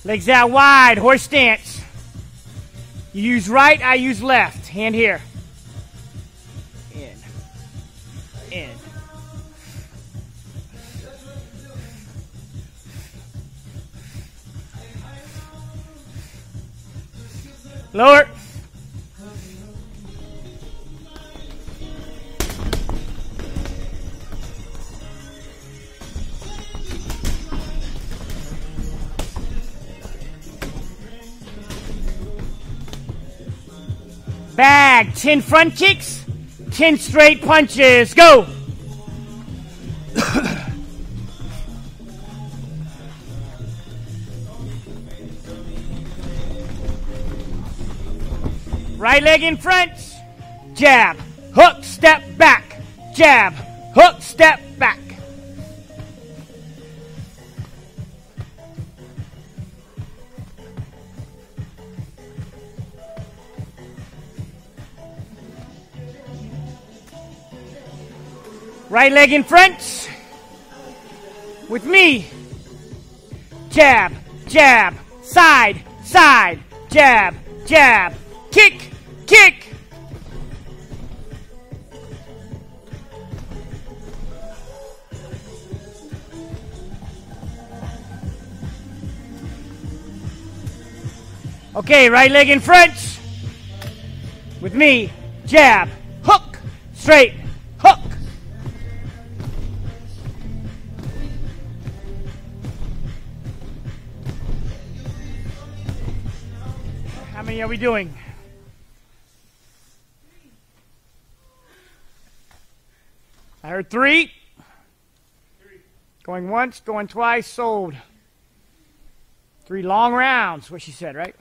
Legs out wide, horse stance. You use right, I use left. Hand here. In. In. Lower. Bag, 10 front kicks, 10 straight punches. Go! Right leg in front. Jab, hook, step back. Jab, hook, step back. Right leg in front. With me. Jab, jab, side, side, jab, jab, kick, kick. Okay, right leg in front. With me. Jab, hook, straight, hook. How many are we doing? I heard 3. Going once, going twice, sold. 3 long rounds, what she said, right?